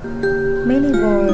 Mini ball.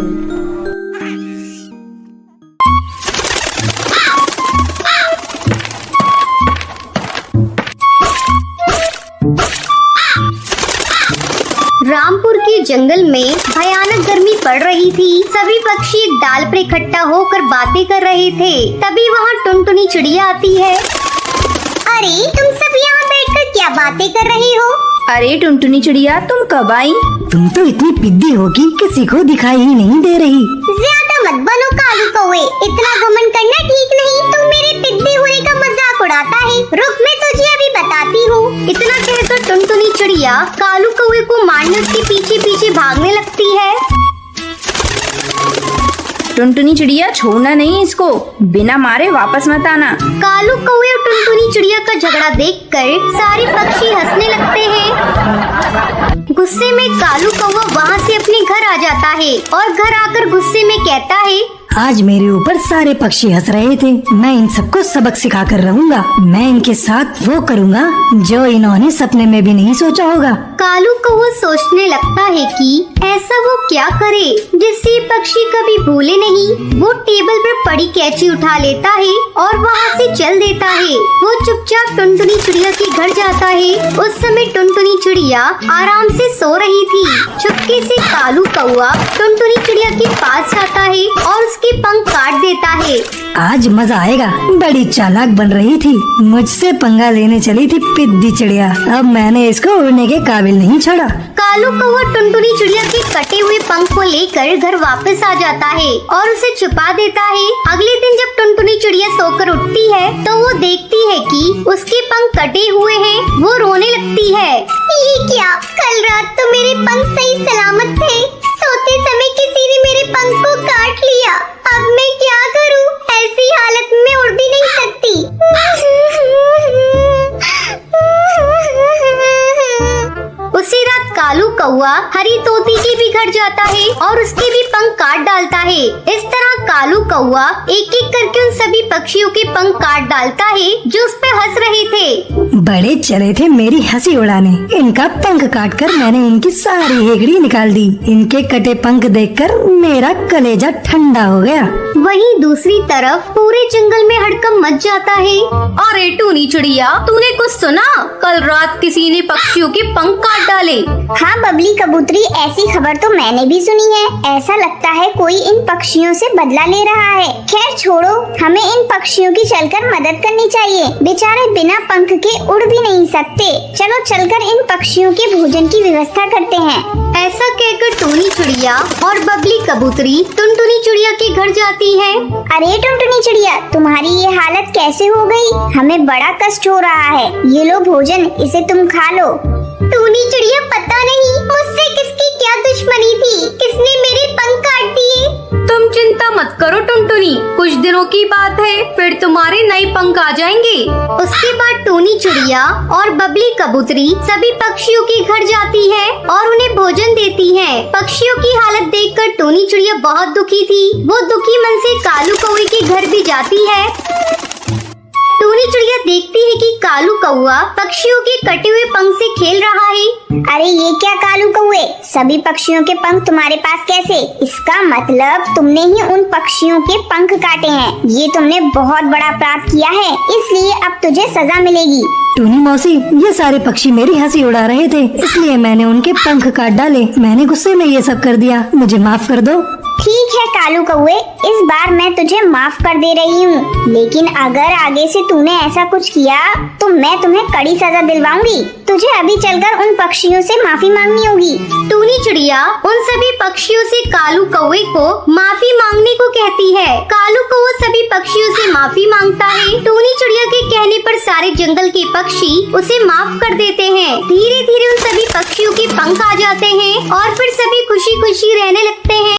Rampur के जंगल में भयानक गर्मी पड़ रही थी। सभी पक्षी एक डाल पर इकट्ठा होकर बातें कर रहे थे। तभी वहाँ टुनटुनी चिड़िया आती है। अरे तुम सब यहाँ बैठकर क्या बातें कर रही हो? अरे टुनटुनी चिड़िया, तुम कब आई? तुम तो इतनी पिद्दी हो कि किसी को दिखाई ही नहीं दे रही। ज्यादा मत बनो कालू कौवे, इतना घमंड करना ठीक नहीं। तुम मेरे पिद्दी होने का मजाक उड़ाता है। रुक, मैं तुझे अभी बताती हूँ। इतना कहकर टुनटुनी चिड़िया कालू कौवे को मारने उसके पीछे पीछे भागने लगती है। टुनटुनी चिड़िया, छोड़ना नहीं इसको, बिना मारे वापस मत आना। कालू कौवे और टुनटुनी चिड़िया का झगड़ा देखकर सारे पक्षी हंसने लगते हैं। गुस्से में कालू कौवा वहाँ से अपने घर आ जाता है और घर आकर गुस्से में कहता है, आज मेरे ऊपर सारे पक्षी हंस रहे थे। मैं इन सबको सबक सिखा कर रहूंगा। मैं इनके साथ वो करूंगा जो इन्होंने सपने में भी नहीं सोचा होगा। कालू कौवा सोचने लगता है कि ऐसा वो क्या करे जिससे पक्षी कभी भूले नहीं। वो टेबल पर पड़ी कैंची उठा लेता है और वहाँ से चल देता है। वो चुपचाप टुनटुनी चिड़िया के घर जाता है। उस समय टुनटुनी चिड़िया आराम से सो रही थी। चुपके से कालू कौवा टुनटुनी चिड़िया के पास जाता है और उसके पंख काट देता है। आज मजा आएगा। बड़ी चालाक बन रही थी, मुझसे पंगा लेने चली थी पिद्दी चिड़िया। अब मैंने इसको उड़ने के काबिल नहीं छोड़ा। कालू कौवा टुनटुनी चिड़िया के कटे हुए पंख को लेकर घर वापस आ जाता है और उसे छुपा देता है। अगले दिन जब टुनटुनी चिड़िया सोकर उठती है तो वो देखती है कि उसके पंख कटे हुए हैं। वो रोने लगती है। ये क्या, कल रात तो मेरे पंख सही सलामत थे। सोते समय किसी ने मेरे पंख को काट लिया। अब मैं क्या करूं? ऐसी हालत में उड़ भी नहीं सकती। उसी रात कालू कौवा हरी तोती के भी घर जाता है और उसके भी पंख काट डालता है। इस तरह कालू कौवा एक एक करके उन सभी पक्षियों के पंख काट डालता है जो उस पर हंस रहे थे। बड़े चले थे मेरी हंसी उड़ाने। इनका पंख काटकर मैंने इनकी सारी हेगड़ी निकाल दी। इनके कटे पंख देखकर मेरा कलेजा ठंडा हो गया। वहीं दूसरी तरफ पूरे जंगल में हड़कंप मच जाता है। अरे टूनी चिड़िया, तूने कुछ सुना? कल रात किसी ने पक्षियों के पंख काट डाले। हाँ बबली कबूतरी, ऐसी खबर तो मैंने भी सुनी है। ऐसा लगता है कोई इन पक्षियों से बदला ले रहा है। खैर छोड़ो, हमें इन पक्षियों की चलकर मदद करनी चाहिए। बेचारे बिना पंख के उड़ भी नहीं सकते। चलो चलकर इन पक्षियों के भोजन की व्यवस्था करते हैं। ऐसा कहकर टूनी चिड़िया और बबली कबूतरी टुनटुनी चिड़िया के घर जाती है। अरे टुनटुनी चिड़िया, तुम्हारी ये हालत कैसे हो गई? हमें बड़ा कष्ट हो रहा है। ये लो भोजन, इसे तुम खा लो। टूनी चिड़िया, पता नहीं मुझसे किसकी क्या दुश्मनी थी, किसने मेरे पंख काट दिए। तुम चिंता मत करो टुनटुनी, कुछ दिनों की बात है, फिर तुम्हारे नए पंख आ जाएंगे। उसके बाद टूनी चिड़िया और बबली कबूतरी सभी पक्षियों के घर जाती है और उन्हें भोजन देती है। पक्षियों की हालत देखकर टूनी चिड़िया बहुत दुखी थी। वो दुखी मन से कालू कौवे के घर भी जाती है। टूनी चिड़िया देखती है कि कालू कौवा पक्षियों के कटे हुए पंख से खेल रहा है। अरे ये क्या कालू कौवे, सभी पक्षियों के पंख तुम्हारे पास कैसे? इसका मतलब तुमने ही उन पक्षियों के पंख काटे हैं। ये तुमने बहुत बड़ा अपराध किया है, इसलिए अब तुझे सजा मिलेगी। टूनी मौसी, ये सारे पक्षी मेरी हंसी उड़ा रहे थे, इसलिए मैंने उनके पंख काट डाले। मैंने गुस्से में ये सब कर दिया, मुझे माफ कर दो। ठीक है कालू कौवे, इस बार मैं तुझे माफ कर दे रही हूँ, लेकिन अगर आगे से तूने ऐसा कुछ किया तो मैं तुम्हें कड़ी सजा दिलवाऊंगी। तुझे अभी चलकर उन पक्षियों से माफी मांगनी होगी। टूनी चिड़िया उन सभी पक्षियों से कालू कौवे को माफी मांगने को कहती है। कालू कौवा सभी पक्षियों से माफी मांगता है। टूनी चिड़िया के कहने पर सारे जंगल के पक्षी उसे माफ कर देते हैं। धीरे धीरे उन सभी पक्षियों के पंख आ जाते हैं और फिर सभी खुशी खुशी रहने लगते हैं।